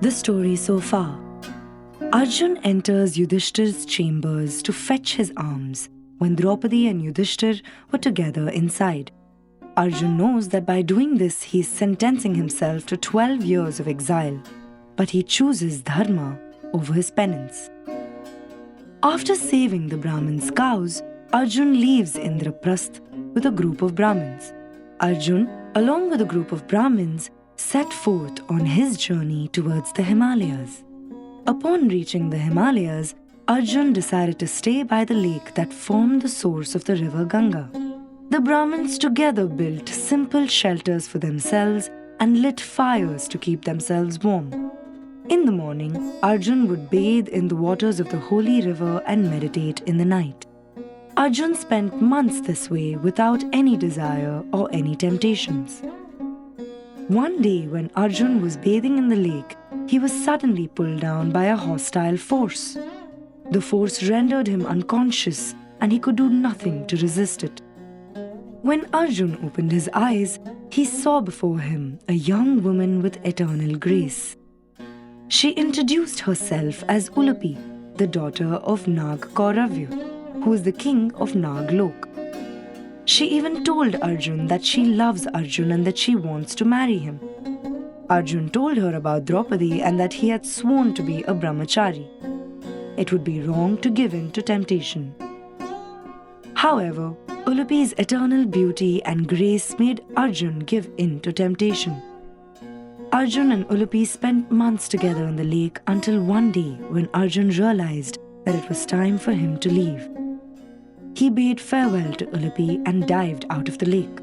The story so far. Arjun enters Yudhishthir's chambers to fetch his arms when Draupadi and Yudhishthir were together inside. Arjun knows that by doing this he is sentencing himself to 12 years of exile, but he chooses dharma over his penance. After saving the Brahmins' cows, Arjun leaves Indraprastha with a group of Brahmins. Arjun, along with a group of Brahmins, set forth on his journey towards the Himalayas. Upon reaching the Himalayas, Arjun decided to stay by the lake that formed the source of the river Ganga. The Brahmins together built simple shelters for themselves and lit fires to keep themselves warm. In the morning, Arjun would bathe in the waters of the holy river and meditate in the night. Arjun spent months this way without any desire or any temptations. One day when Arjun was bathing in the lake, he was suddenly pulled down by a hostile force. The force rendered him unconscious and he could do nothing to resist it. When Arjun opened his eyes, he saw before him a young woman with eternal grace. She introduced herself as Ulupi, the daughter of Nag Kauravya, who is the king of Naglok. She even told Arjun that she loves Arjun and that she wants to marry him. Arjun told her about Draupadi and that he had sworn to be a brahmachari. It would be wrong to give in to temptation. However, Ulupi's eternal beauty and grace made Arjun give in to temptation. Arjun and Ulupi spent months together in the lake until one day when Arjun realized that it was time for him to leave. He bade farewell to Ulupi and dived out of the lake.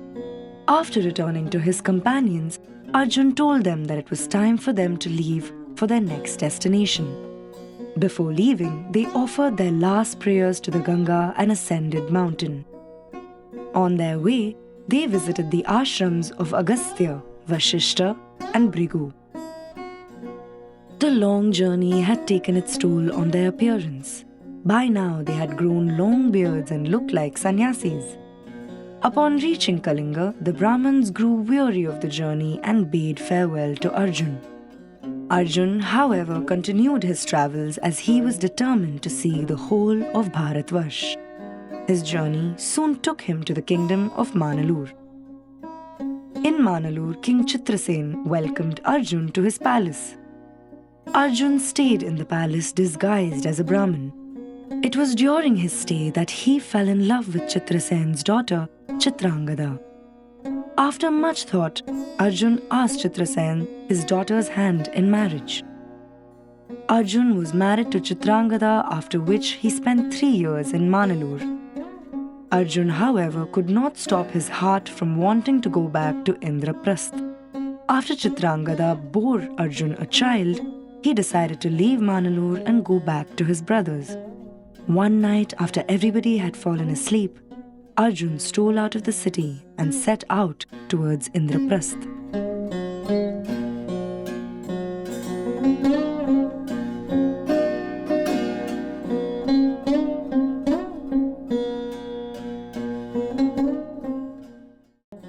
After returning to his companions, Arjun told them that it was time for them to leave for their next destination. Before leaving, they offered their last prayers to the Ganga and ascended mountain. On their way, they visited the ashrams of Agastya, Vashishta, and Bhrigu. The long journey had taken its toll on their appearance. By now, they had grown long beards and looked like sannyasis. Upon reaching Kalinga, the Brahmins grew weary of the journey and bade farewell to Arjun. Arjun, however, continued his travels as he was determined to see the whole of Bharatvarsh. His journey soon took him to the kingdom of Manalur. In Manalur, King Chitrasen welcomed Arjun to his palace. Arjun stayed in the palace disguised as a Brahmin. It was during his stay that he fell in love with Chitrasen's daughter, Chitrangada. After much thought, Arjun asked Chitrasen his daughter's hand in marriage. Arjun was married to Chitrangada, after which he spent 3 years in Manalur. Arjun, however, could not stop his heart from wanting to go back to Indraprastha. After Chitrangada bore Arjun a child, he decided to leave Manalur and go back to his brothers. One night, after everybody had fallen asleep, Arjun stole out of the city and set out towards Indraprastha.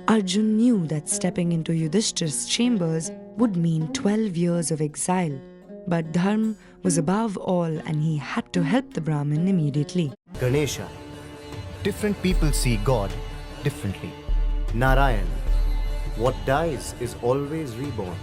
Arjun knew that stepping into Yudhishthir's chambers would mean 12 years of exile, but dharma was above all and he had to help the Brahmin immediately. Ganesha. Different people see God differently. Narayan. What dies is always reborn.